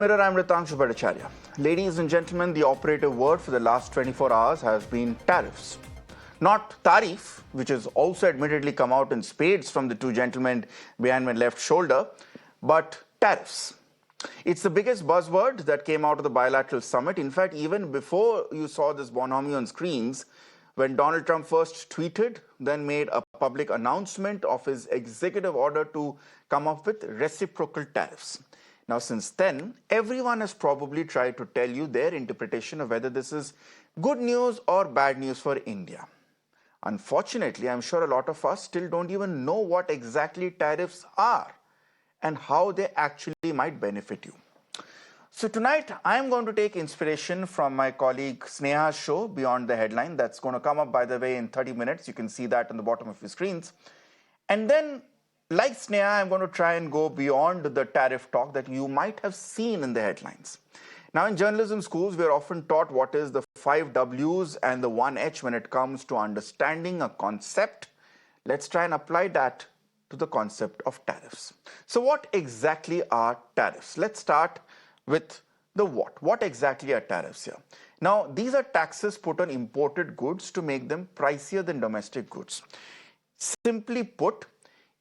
Mirror, I'm Ritangshu Bhattacharya. Ladies and gentlemen, the operative word for the last 24 hours has been tariffs. Not tariff, which has also admittedly come out in spades from the two gentlemen behind my left shoulder, but tariffs. It's the biggest buzzword that came out of the bilateral summit. In fact, even before you saw this bonhomie on screens, when Donald Trump first tweeted, then made a public announcement of his executive order to come up with reciprocal tariffs. Now, since then, everyone has probably tried to tell you their interpretation of whether this is good news or bad news for India. Unfortunately, I'm sure a lot of us still don't even know what exactly tariffs are and how they actually might benefit you. So tonight, I'm going to take inspiration from my colleague Sneha's show, Beyond the Headline. That's going to come up, by the way, in 30 minutes. You can see that on the bottom of your screens. And then, like Sneha, I'm going to try and go beyond the tariff talk that you might have seen in the headlines. Now, in journalism schools, we're often taught what is the 5 W's and the 1 H when it comes to understanding a concept. Let's try and apply that to the concept of tariffs. So what exactly are tariffs? Let's start with the what. What exactly are tariffs here? Now, these are taxes put on imported goods to make them pricier than domestic goods. Simply put,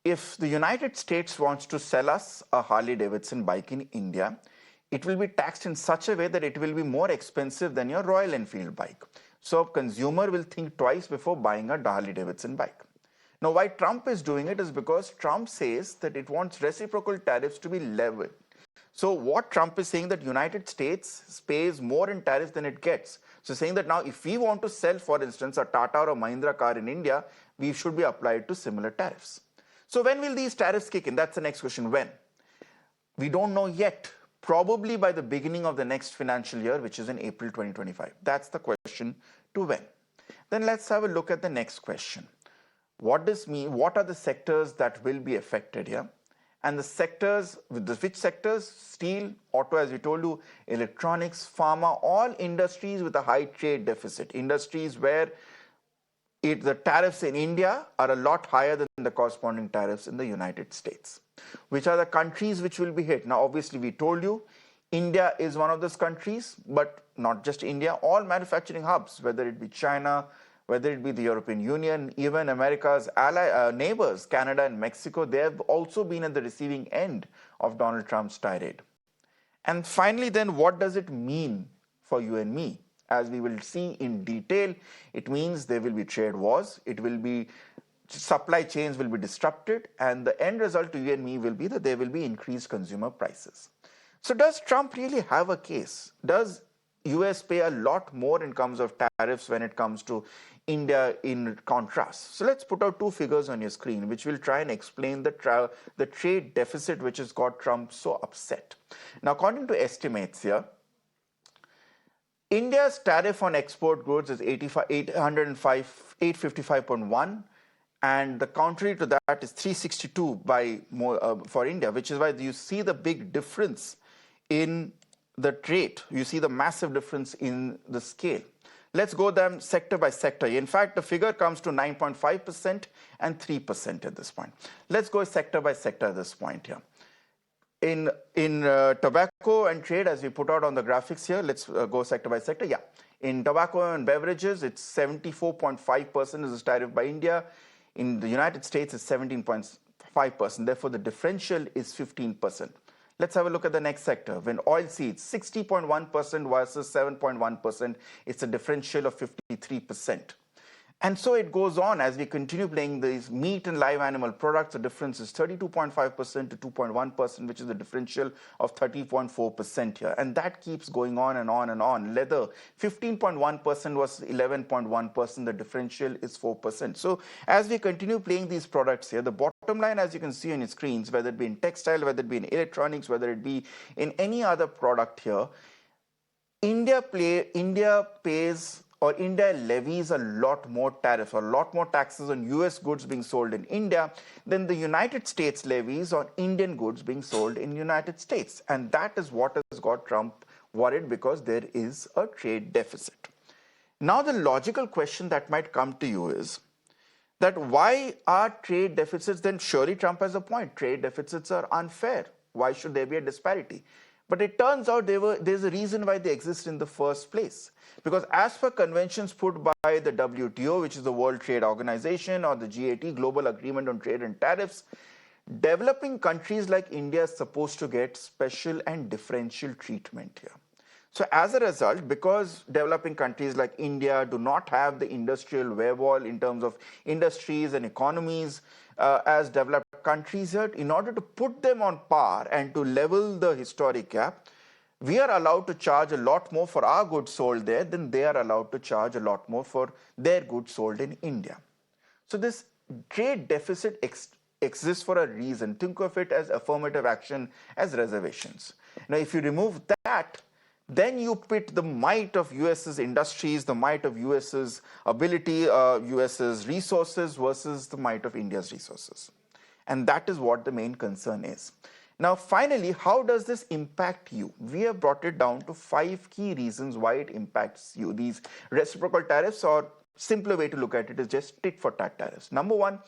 if the United States wants to sell us a Harley-Davidson bike in India, it will be taxed in such a way that it will be more expensive than your Royal Enfield bike. So a consumer will think twice before buying a Harley-Davidson bike. Now, why Trump is doing it is because Trump says that it wants reciprocal tariffs to be leveled. So what Trump is saying that United States pays more in tariffs than it gets. So saying that now if we want to sell, for instance, a Tata or a Mahindra car in India, we should be applied to similar tariffs. So when will these tariffs kick in? That's the next question. When? We don't know yet. Probably by the beginning of the next financial year, which is in April 2025. That's the question to when. Then let's have a look at the next question. What does mean? What are the sectors that will be affected here? And the sectors, which sectors? Steel, auto, as we told you, electronics, pharma, all industries with a high trade deficit. Industries where the tariffs in India are a lot higher than the corresponding tariffs in the United States. Which are the countries which will be hit? Now, obviously, we told you India is one of those countries, but not just India. All manufacturing hubs, whether it be China, whether it be the European Union, even America's neighbors, Canada and Mexico, they have also been at the receiving end of Donald Trump's tirade. And finally, then, what does it mean for you and me? As we will see in detail, it means there will be trade wars, supply chains will be disrupted, and the end result to you and me will be that there will be increased consumer prices. So does Trump really have a case? Does US pay a lot more in terms of tariffs when it comes to India in contrast? So let's put out two figures on your screen, which will try and explain the trade deficit which has got Trump so upset. Now, according to estimates here, India's tariff on export goods is 855.1, and the contrary to that is 362 for India, which is why you see the big difference in the trade. You see the massive difference in the scale. Let's go them sector by sector. In fact, the figure comes to 9.5% and 3% at this point. Let's go sector by sector at this point here. In tobacco and trade, as we put out on the graphics here, let's go sector by sector. Yeah, in tobacco and beverages, it's 74.5% is the tariff by India. In the United States, it's 17.5%. Therefore, the differential is 15%. Let's have a look at the next sector. When oilseeds, 60.1% versus 7.1%, it's a differential of 53%. And so it goes on as we continue playing these meat and live animal products. The difference is 32.5% to 2.1%, which is the differential of 30.4% here. And that keeps going on and on and on. Leather, 15.1% versus 11.1%. The differential is 4%. So as we continue playing these products here, the bottom line, as you can see on your screens, whether it be in textile, whether it be in electronics, whether it be in any other product here, India pays or India levies a lot more tariffs, a lot more taxes on US goods being sold in India than the United States levies on Indian goods being sold in the United States. And that is what has got Trump worried, because there is a trade deficit. Now, the logical question that might come to you is that why are trade deficits? Then surely Trump has a point. Trade deficits are unfair. Why should there be a disparity? But it turns out there's a reason why they exist in the first place. Because as per conventions put by the WTO, which is the World Trade Organization, or the GATT, Global Agreement on Trade and Tariffs, developing countries like India are supposed to get special and differential treatment here. So as a result, because developing countries like India do not have the industrial wherewithal in terms of industries and economies as developed countries here, in order to put them on par and to level the historic gap, we are allowed to charge a lot more for our goods sold there than they are allowed to charge a lot more for their goods sold in India. So this trade deficit exists for a reason. Think of it as affirmative action, as reservations. Now, if you remove that, then you pit the might of US's industries, the might of US's ability, US's resources versus the might of India's resources. And that is what the main concern is. Now, finally, how does this impact you? We have brought it down to 5 key reasons why it impacts you. These reciprocal tariffs, or simpler way to look at it is just tit-for-tat tariffs. Number one,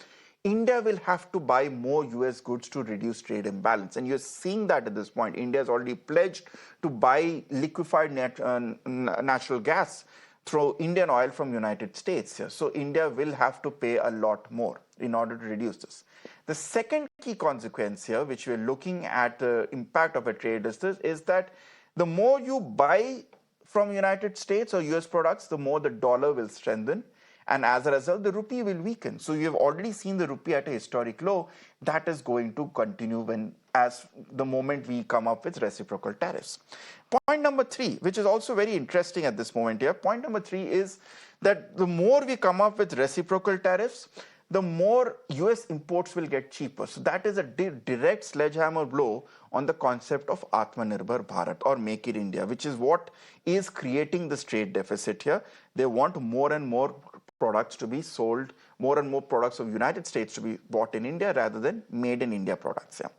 India will have to buy more US goods to reduce trade imbalance. And you're seeing that at this point. India has already pledged to buy liquefied natural gas through Indian oil from United States here. So India will have to pay a lot more in order to reduce this. The second key consequence here, which we're looking at the impact of a trade is that the more you buy from United States or US products, the more the dollar will strengthen. And as a result, the rupee will weaken. So you have already seen the rupee at a historic low. That is going to continue as the moment we come up with reciprocal tariffs. Point number 3, which is also very interesting at this moment here. Point number 3 is that the more we come up with reciprocal tariffs, the more US imports will get cheaper. So that is a direct sledgehammer blow on the concept of Atmanirbhar Bharat, or Make in India, which is what is creating this trade deficit here. They want more and more products to be sold, more and more products of United States to be bought in India rather than made in India products. Yeah.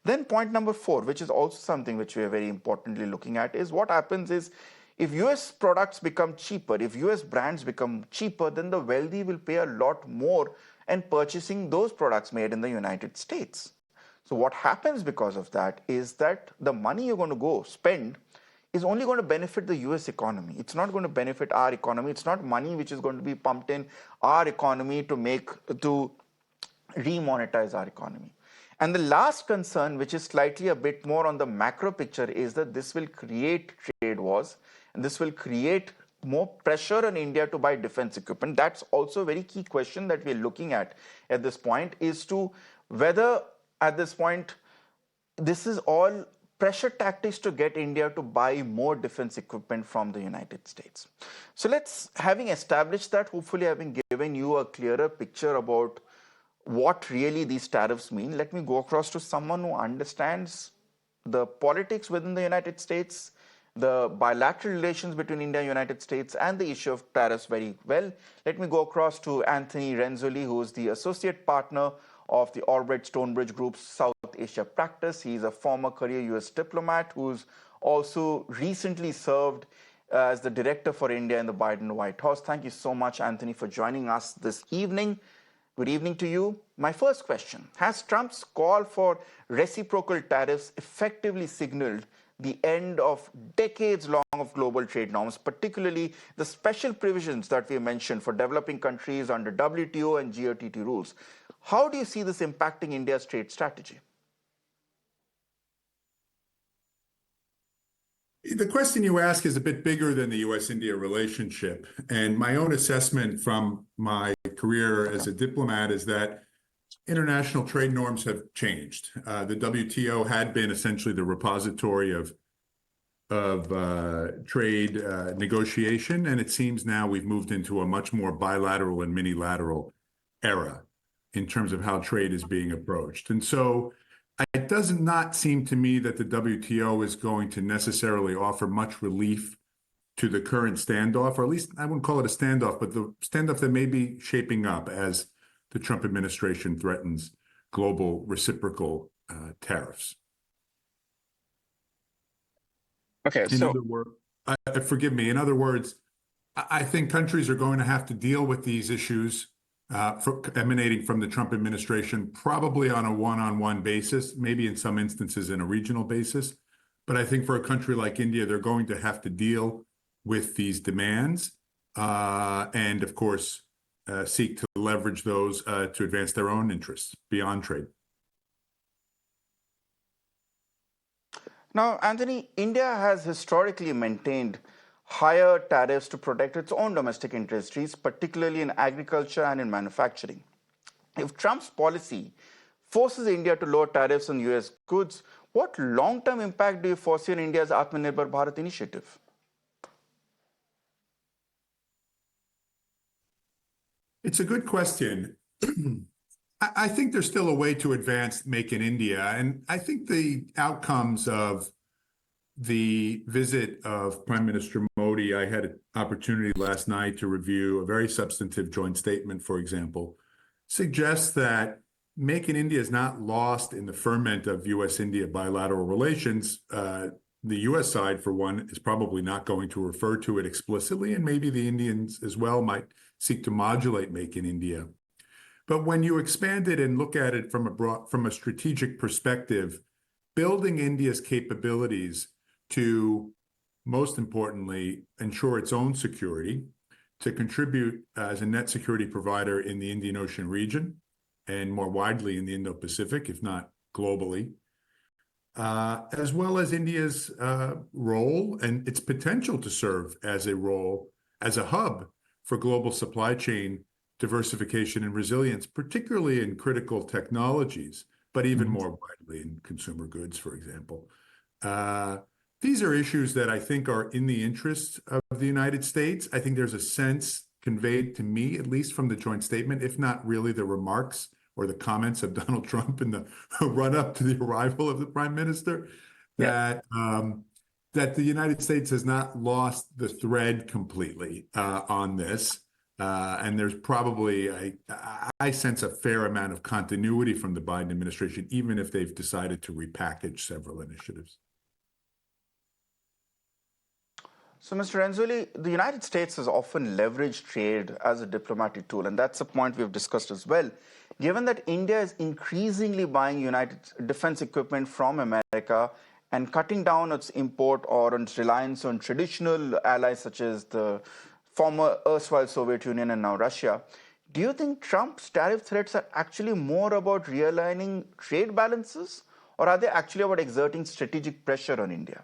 Then point number 4, which is also something which we are very importantly looking at, is what happens is if US products become cheaper, if US brands become cheaper, then the wealthy will pay a lot more and purchasing those products made in the United States. So what happens because of that is that the money you're going to go spend is only going to benefit the US economy. It's not going to benefit our economy. It's not money which is going to be pumped in our economy to remonetize our economy. And the last concern, which is slightly a bit more on the macro picture, is that this will create trade wars and this will create more pressure on India to buy defense equipment. That's also a very key question that we're looking at this point, is to whether at this point this is all pressure tactics to get India to buy more defense equipment from the United States. So having established that, hopefully having given you a clearer picture about what really these tariffs mean, let me go across to someone who understands the politics within the United States, the bilateral relations between India and United States, and the issue of tariffs very well. Let me go across to Anthony Renzulli, who is the associate partner of the Albright Stonebridge Group's South Asia practice. He's a former career US diplomat who's also recently served as the director for India in the Biden White House. Thank you so much, Anthony, for joining us this evening. Good evening to you. My first question: has Trump's call for reciprocal tariffs effectively signaled the end of decades long of global trade norms, particularly the special provisions that we mentioned for developing countries under WTO and GATT rules? How do you see this impacting India's trade strategy? The question you ask is a bit bigger than the US-India relationship. And my own assessment from my career as a diplomat is that international trade norms have changed. The WTO had been essentially the repository of trade negotiation, and it seems now we've moved into a much more bilateral and minilateral era in terms of how trade is being approached. And so it does not seem to me that the WTO is going to necessarily offer much relief to the current standoff, or at least I wouldn't call it a standoff, but the standoff that may be shaping up as the Trump administration threatens global reciprocal tariffs. Okay, in other words, forgive me. In other words, I think countries are going to have to deal with these issues emanating from the Trump administration, probably on a one-on-one basis, maybe in some instances in a regional basis. But I think for a country like India, they're going to have to deal with these demands and, of course, seek to leverage those to advance their own interests beyond trade. Now, Anthony, India has historically maintained higher tariffs to protect its own domestic industries, particularly in agriculture and in manufacturing. If Trump's policy forces India to lower tariffs on US goods, what long term impact do you foresee on India's Atmanirbhar Bharat initiative? It's a good question. I think there's still a way to advance Make in India. And I think the outcomes of the visit of Prime Minister Modi, I had an opportunity last night to review a very substantive joint statement, for example, suggests that Make in India is not lost in the ferment of U.S.-India bilateral relations. The U.S. side, for one, is probably not going to refer to it explicitly, and maybe the Indians as well might seek to modulate Make in India. But when you expand it and look at it from a strategic perspective, building India's capabilities to, most importantly, ensure its own security, to contribute as a net security provider in the Indian Ocean region, and more widely in the Indo-Pacific, if not globally, as well as India's role and its potential to serve as a hub for global supply chain diversification and resilience, particularly in critical technologies, but even more widely in consumer goods, for example. These are issues that I think are in the interest of the United States. I think there's a sense conveyed to me, at least from the joint statement, if not really the remarks or the comments of Donald Trump in the run-up to the arrival of the prime minister, that the United States has not lost the thread completely on this. And there's probably, I sense, a fair amount of continuity from the Biden administration, even if they've decided to repackage several initiatives. So, Mr. Renzulli, the United States has often leveraged trade as a diplomatic tool, and that's a point we've discussed as well. Given that India is increasingly buying United defense equipment from America and cutting down its import or its reliance on traditional allies such as the former erstwhile Soviet Union and now Russia, do you think Trump's tariff threats are actually more about realigning trade balances, or are they actually about exerting strategic pressure on India?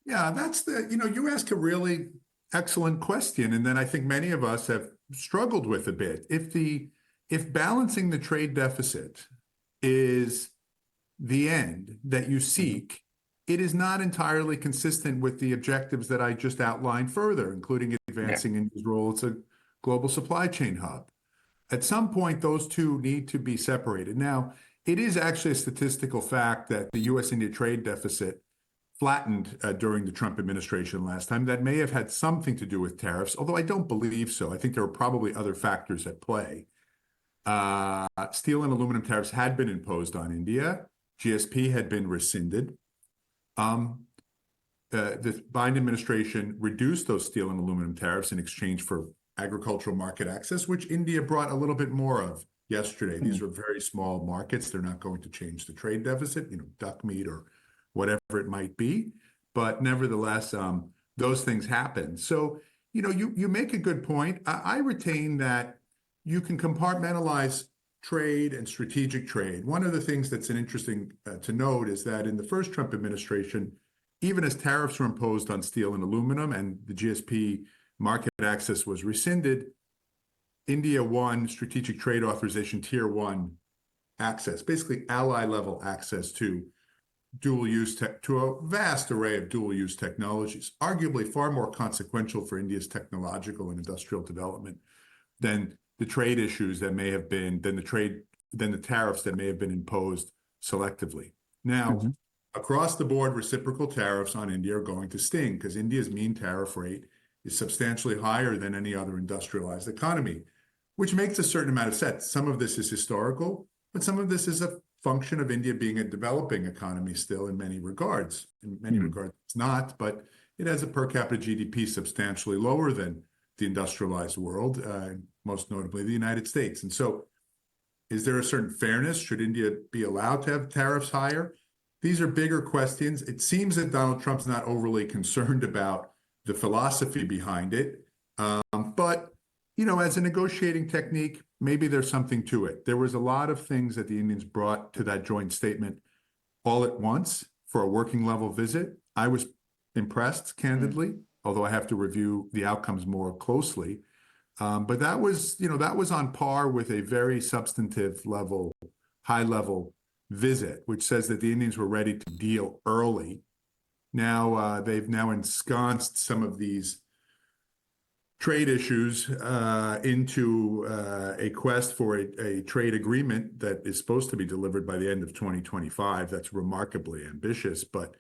Yeah, you ask a really excellent question, and then I think many of us have struggled with a bit. If balancing the trade deficit is the end that you seek, it is not entirely consistent with the objectives that I just outlined further, including advancing India's role as a global supply chain hub. At some point, those two need to be separated. Now, it is actually a statistical fact that the U.S.-India trade deficit flattened during the Trump administration last time. That may have had something to do with tariffs, although I don't believe so. I think there were probably other factors at play. Steel and aluminum tariffs had been imposed on India. GSP had been rescinded. The Biden administration reduced those steel and aluminum tariffs in exchange for agricultural market access, which India brought a little bit more of yesterday. These are very small markets. They're not going to change the trade deficit, duck meat or whatever it might be. But nevertheless, those things happen. So, you make a good point. I retain that you can compartmentalize trade and strategic trade. One of the things that's interesting to note is that in the first Trump administration, even as tariffs were imposed on steel and aluminum and the GSP market access was rescinded, India won strategic trade authorization tier 1 access, basically ally level access to to a vast array of dual use technologies, arguably far more consequential for India's technological and industrial development than the trade issues that may have been, than the tariffs that may have been imposed selectively. Now, across the board, reciprocal tariffs on India are going to sting because India's mean tariff rate is substantially higher than any other industrialized economy, which makes a certain amount of sense. Some of this is historical, but some of this is a function of India being a developing economy still in many regards. In many regards, it's not, but it has a per capita GDP substantially lower than the industrialized world, most notably the United States. And so Is there a certain fairness? Should India be allowed to have tariffs higher? These are bigger questions. It seems that Donald Trump's not overly concerned about the philosophy behind it. But, as a negotiating technique, maybe there's something to it. There was a lot of things that the Indians brought to that joint statement all at once for a working level visit. I was impressed, candidly, although I have to review the outcomes more closely. But that was on par with a very substantive level, high level visit, which says that the Indians were ready to deal early. Now they've now ensconced some of these trade issues into a quest for a trade agreement that is supposed to be delivered by the end of 2025. That's remarkably ambitious, but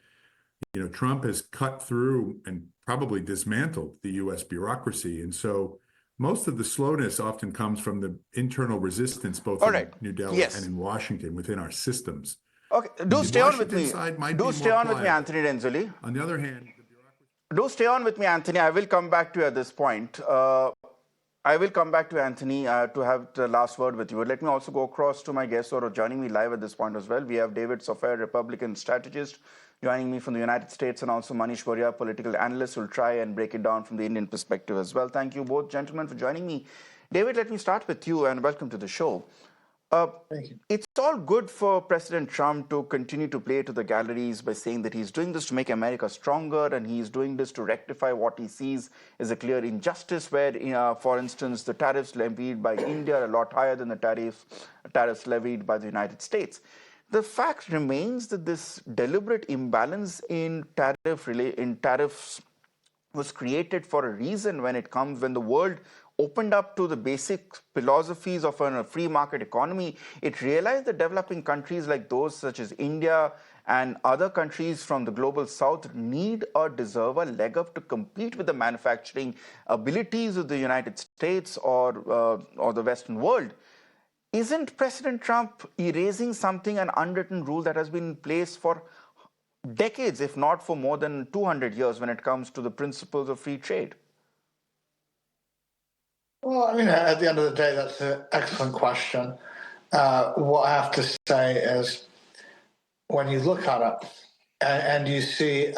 Trump has cut through and probably dismantled the U.S. bureaucracy, and so most of the slowness often comes from the internal resistance, both All in right. New Delhi and Yes. in Washington, within our systems. Okay. The Do stay on with Washington me. side might Do be stay more on with me, pliable. Anthony Renzulli. On the other hand, the bureaucracy. Do stay on with me, Anthony. I will come back to you at this point. I will come back to Anthony to have the last word with you. Let me also go across to my guests who are joining me live at this point as well. We have David Sofair, Republican strategist, joining me from the United States, and also Manish Varia, political analyst, who will try and break it down from the Indian perspective as well. Thank you both, gentlemen, for joining me. David, let me start with you, and welcome to the show. Thank you. It's all good for President Trump to continue to play to the galleries by saying that he's doing this to make America stronger, and he's doing this to rectify what he sees as a clear injustice where, for instance, the tariffs levied by India are a lot higher than the tariffs levied by the United States. The fact remains that this deliberate imbalance in tariffs was created for a reason when the world opened up to the basic philosophies of a free market economy. It realized that developing countries like those such as India and other countries from the global south need or deserve a leg up to compete with the manufacturing abilities of the United States or the Western world. Isn't President Trump erasing an unwritten rule that has been in place for decades, if not for more than 200 years, when it comes to the principles of free trade? Well, at the end of the day, that's an excellent question. What I have to say is, when you look at it and you see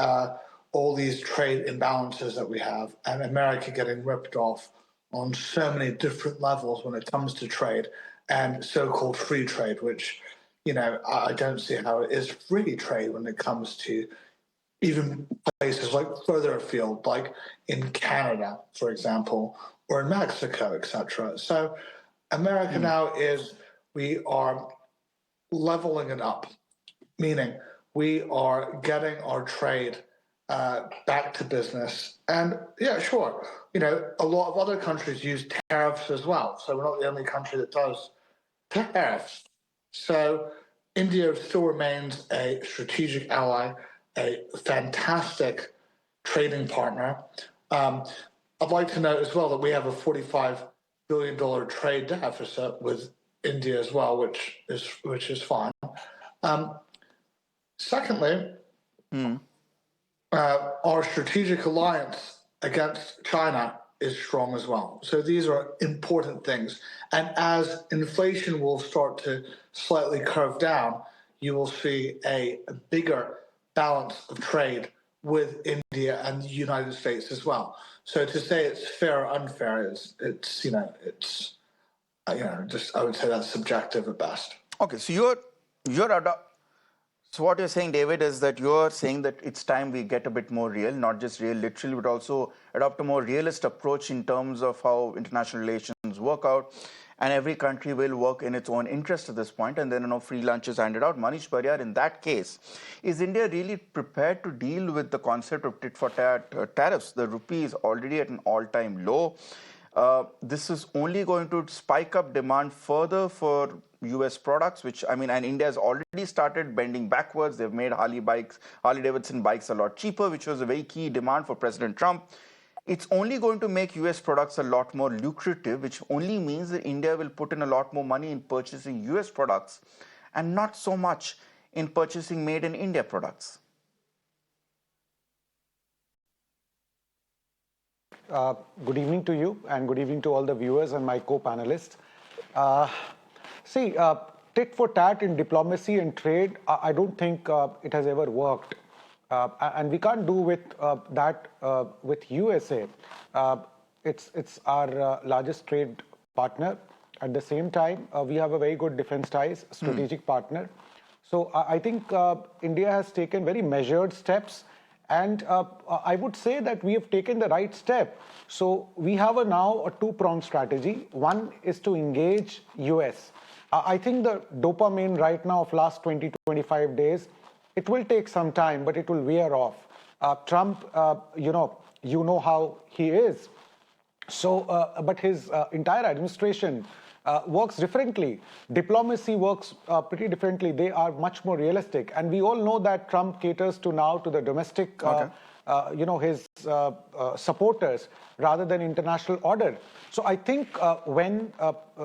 all these trade imbalances that we have, and America getting ripped off on so many different levels when it comes to trade and so-called free trade, which, I don't see how it is free trade when it comes to even places like further afield, like in Canada, for example, or in Mexico, etc. So America now we are leveling it up, meaning we are getting our trade back to business. And yeah, sure, a lot of other countries use tariffs as well. So we're not the only country that does tariffs. So India still remains a strategic ally, a fantastic trading partner. I'd like to note as well that we have a $45 billion trade deficit with India as well, which is fine. Secondly, our strategic alliance against China is strong as well. So these are important things. And as inflation will start to slightly curve down, you will see a bigger balance of trade with India and the United States as well. So to say it's fair or unfair I would say that's subjective at best. Okay, so what you're saying, David, is that you're saying that it's time we get a bit more real, not just real literally, but also adopt a more realist approach in terms of how international relations work out. And every country will work in its own interest at this point, and then free lunch is handed out. Manish Varia, in that case, is India really prepared to deal with the concept of tit-for-tat tariffs? The rupee is already at an all-time low. This is only going to spike up demand further for US products, and India has already started bending backwards. They've made Harley-Davidson bikes a lot cheaper, which was a very key demand for President Trump. It's only going to make US products a lot more lucrative, which only means that India will put in a lot more money in purchasing US products and not so much in purchasing made in India products. Good evening to you, and good evening to all the viewers and my co-panelists. See, tit-for-tat in diplomacy and trade, I don't think it has ever worked. And we can't do with that with USA. It's our largest trade partner. At the same time, we have a very good defense ties, strategic partner. So I think India has taken very measured steps, and I would say that we have taken the right step. So we have now a two-pronged strategy. One is to engage US. I think the dopamine right now of last 20 to 25 days, it will take some time, but it will wear off. Trump, you know how he is. So, but his entire administration works differently. Diplomacy works pretty differently. They are much more realistic. And we all know that Trump caters to the domestic, his supporters rather than international order. So I think when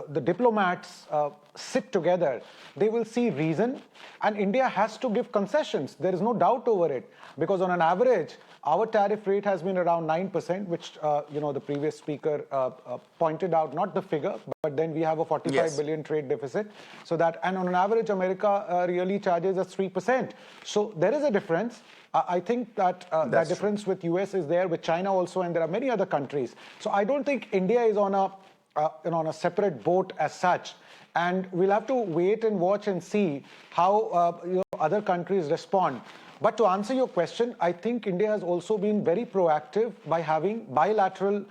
the diplomats sit together, they will see reason, and India has to give concessions. There is no doubt over it, because on an average, our tariff rate has been around 9%, which the previous speaker pointed out, not the figure, but then we have a 45 billion trade deficit. So that, and on an average, America really charges us 3%. So there is a difference. I think that that difference with US is there, with China also, and there are many other countries. So I don't think India is on a separate boat as such. And we'll have to wait and watch and see how other countries respond. But to answer your question, I think India has also been very proactive by having bilateral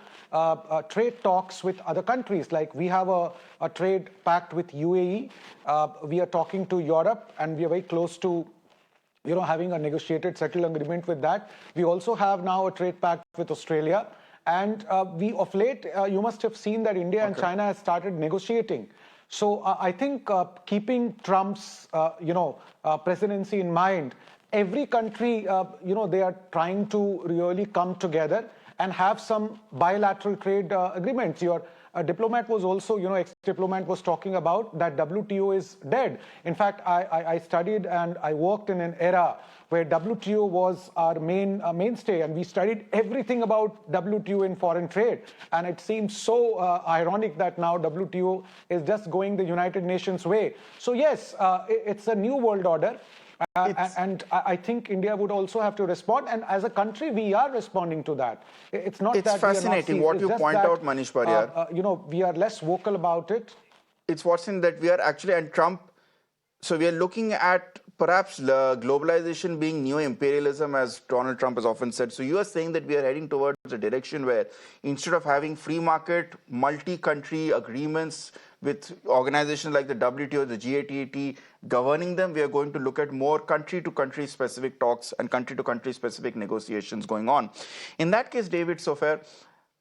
trade talks with other countries. Like we have a trade pact with UAE. We are talking to Europe, and we are very close to having a negotiated settled agreement with that. We also have now a trade pact with Australia. And we, of late, you must have seen that India and China have started negotiating. So I think keeping Trump's, presidency in mind, every country, they are trying to really come together and have some bilateral trade agreements. Your diplomat was also, ex-diplomat was talking about that WTO is dead. In fact, I studied and I worked in an era where WTO was our mainstay, and we studied everything about WTO in foreign trade. And it seems so ironic that now WTO is just going the United Nations way. So yes, it's a new world order. And I think India would also have to respond. And as a country, we are responding to that. It's not that fascinating we are not what you point out, Manish Pariyar. We are less vocal about it. It's fascinating that we are actually, and Trump, so we are looking at perhaps globalization being new imperialism, as Donald Trump has often said. So you are saying that we are heading towards a direction where instead of having free market, multi-country agreements with organizations like the WTO, the G8 governing them, we are going to look at more country-to-country specific talks and country-to-country specific negotiations going on. In that case, David Sofer,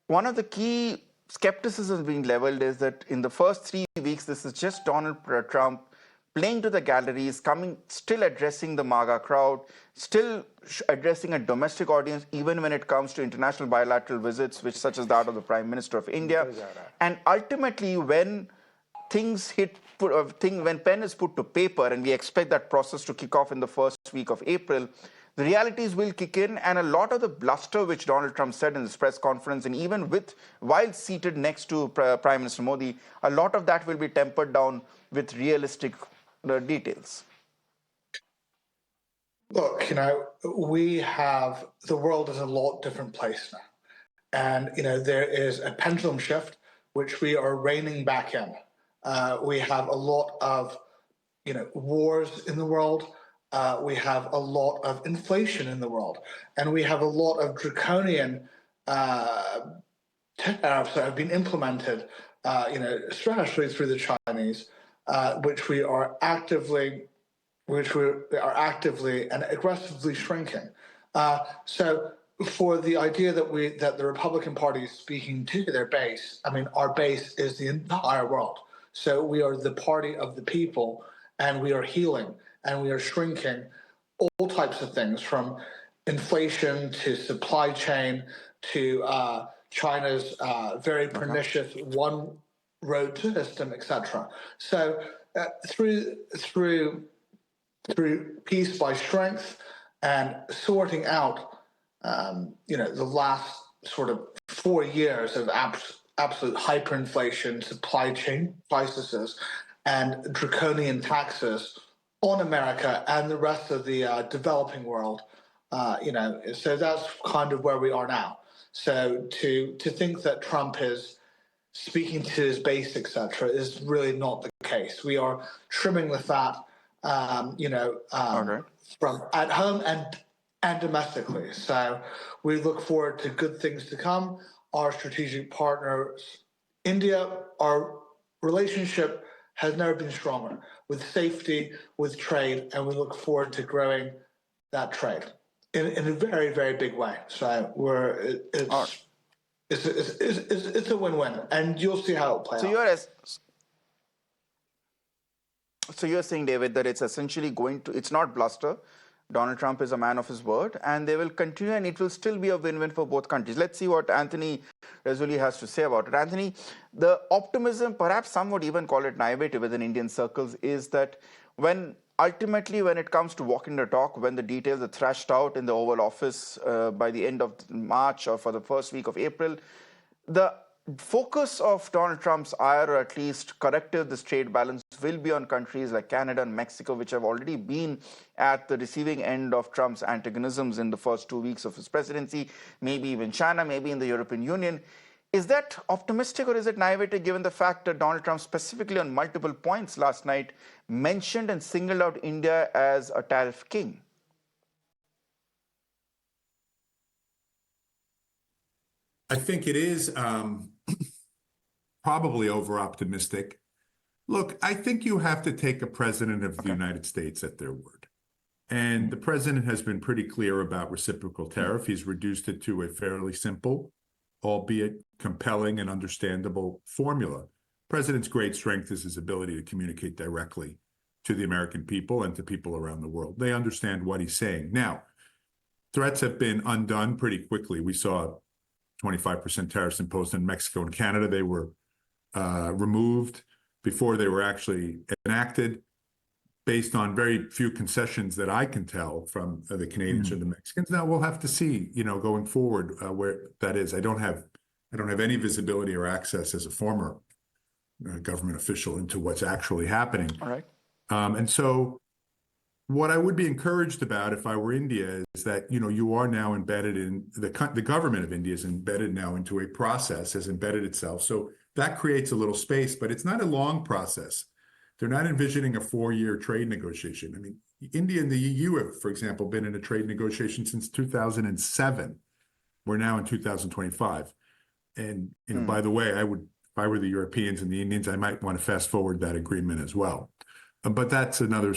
one of the key skepticisms being leveled is that in the first 3 weeks, this is just Donald Trump playing to the galleries, still addressing the MAGA crowd, still addressing a domestic audience, even when it comes to international bilateral visits, such as that of the Prime Minister of India. And ultimately, when when pen is put to paper, and we expect that process to kick off in the first week of April, the realities will kick in, and a lot of the bluster which Donald Trump said in this press conference, and even while seated next to Prime Minister Modi, a lot of that will be tempered down with realistic details. Look, the world is a lot different place now. And, there is a pendulum shift, which we are reining back in. We have a lot of, wars in the world. We have a lot of inflation in the world. And we have a lot of draconian tariffs that have been implemented, especially through the Chinese, which we are actively and aggressively shrinking. So for the idea that the Republican Party is speaking to their base, our base is the entire world. So we are the party of the people, and we are healing, and we are shrinking all types of things, from inflation to supply chain to China's very pernicious one road system, etc. So through peace by strength and sorting out, the last sort of 4 years of absolute hyperinflation, supply chain crises, and draconian taxes on America and the rest of the developing world. So that's kind of where we are now. So to think that Trump is speaking to his base, etc., is really not the case. We are trimming the fat, Okay. from at home and domestically. So we look forward to good things to come. Our strategic partners, India, our relationship has never been stronger with safety, with trade, and we look forward to growing that trade in a very, very big way. So it's a win-win, and you'll see how it plays out. So you're saying, David, that it's essentially it's not bluster. Donald Trump is a man of his word, and they will continue, and it will still be a win-win for both countries. Let's see what Anthony Renzulli has to say about it. Anthony, the optimism, perhaps some would even call it naivety within Indian circles, is that ultimately when it comes to walking the talk, when the details are thrashed out in the Oval Office by the end of March or for the first week of April, the focus of Donald Trump's ire, or at least corrective this trade balance, will be on countries like Canada and Mexico, which have already been at the receiving end of Trump's antagonisms in the first 2 weeks of his presidency, maybe even China, maybe in the European Union. Is that optimistic, or is it naivety, given the fact that Donald Trump specifically on multiple points last night mentioned and singled out India as a tariff king? I think it is probably over-optimistic. Look, I think you have to take a president of the United States at their word. And the president has been pretty clear about reciprocal tariff. He's reduced it to a fairly simple, albeit compelling and understandable formula. President's great strength is his ability to communicate directly to the American people and to people around the world. They understand what he's saying. Now, threats have been undone pretty quickly. We saw 25% tariffs imposed on Mexico and Canada. They were removed before they were actually enacted, based on very few concessions that I can tell from the Canadians or the Mexicans. Now we'll have to see, going forward, where that is. I don't have any visibility or access as a former government official into what's actually happening. All right. And so what I would be encouraged about if I were India is that, you are now embedded in the government of India is embedded now into a process, has embedded itself. So that creates a little space, but it's not a long process. They're not envisioning a 4-year trade negotiation. I mean, India and the EU have, for example, been in a trade negotiation since 2007. We're now in 2025. And, by the way, if I were the Europeans and the Indians, I might want to fast forward that agreement as well. But that's another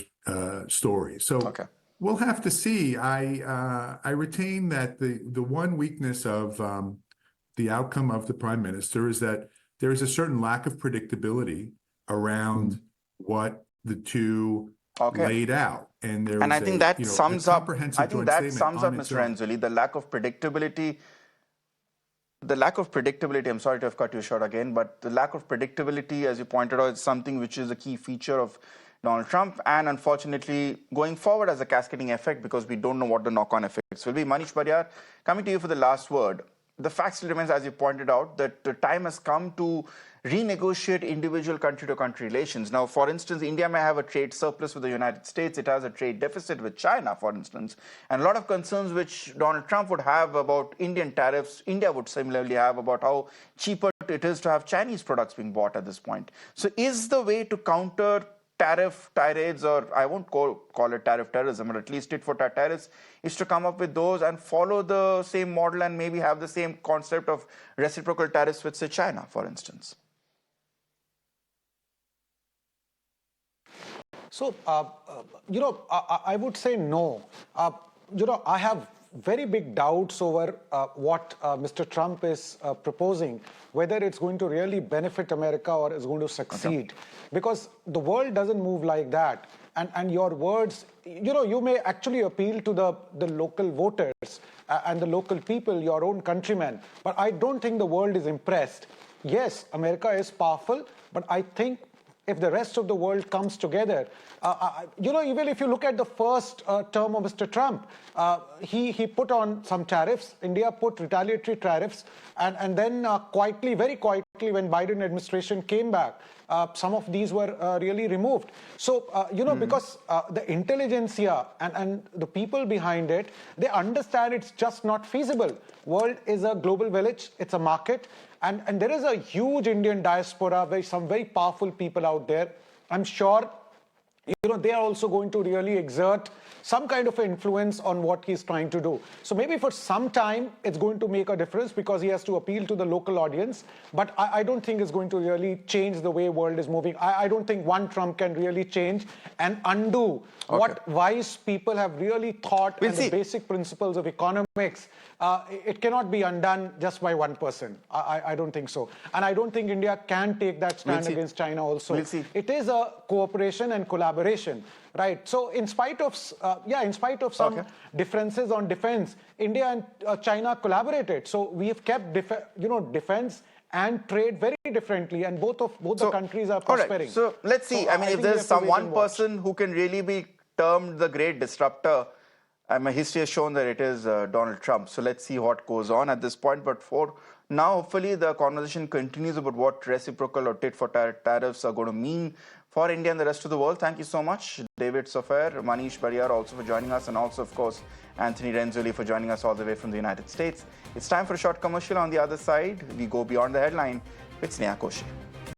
story. So we'll have to see. I retain that the one weakness of the outcome of the prime minister is that there is a certain lack of predictability around what the two laid out. And I think that sums up. I think that statement sums up, on its Mr. own. Renzulli, the lack of predictability. The lack of predictability, I'm sorry to have cut you short again, but the lack of predictability, as you pointed out, is something which is a key feature of Donald Trump, and unfortunately going forward as a cascading effect, because we don't know what the knock-on effects will be. Manish Bharyar, coming to you for the last word. The fact still remains, as you pointed out, that the time has come to renegotiate individual country-to-country relations. Now, for instance, India may have a trade surplus with the United States. It has a trade deficit with China, for instance. And a lot of concerns which Donald Trump would have about Indian tariffs, India would similarly have about how cheaper it is to have Chinese products being bought at this point. So is the way to counter tariff tirades, or I won't call it tariff terrorism, or at least tit-for-tat tariffs, is to come up with those and follow the same model and maybe have the same concept of reciprocal tariffs with, say, China, for instance? So, I would say no. I have very big doubts over what Mr. Trump is proposing, whether it's going to really benefit America or is going to succeed. Because the world doesn't move like that. And your words, you may actually appeal to the local voters and the local people, your own countrymen. But I don't think the world is impressed. Yes, America is powerful, but I think if the rest of the world comes together. Even if you look at the first term of Mr. Trump, he put on some tariffs. India put retaliatory tariffs, and then quietly, very quietly, when Biden administration came back, some of these were really removed. So, because the intelligentsia and the people behind it, they understand it's just not feasible. World is a global village, it's a market, and there is a huge Indian diaspora, some very powerful people out there. I'm sure they are also going to really exert some kind of influence on what he's trying to do. So maybe for some time, it's going to make a difference because he has to appeal to the local audience. But I don't think it's going to really change the way world is moving. I don't think one Trump can really change and undo what wise people have really thought and the basic principles of economics. It cannot be undone just by one person. I don't think so. And I don't think India can take that stand against China also. It is a cooperation and collaboration. Right. So in spite of some differences on defense, India and China collaborated. So we have kept defense and trade very differently, and both the countries are prospering. Right. So let's see. I mean, if there's one person who can really be termed the great disruptor, history has shown that it is Donald Trump. So let's see what goes on at this point. But for now, hopefully the conversation continues about what reciprocal or tit-for-tat tariffs are going to mean for India and the rest of the world. Thank you so much, David Sofair, Manish Bariyar also for joining us, and also, of course, Anthony Renzulli for joining us all the way from the United States. It's time for a short commercial. On the other side, we go beyond the headline with Sneha Koshy.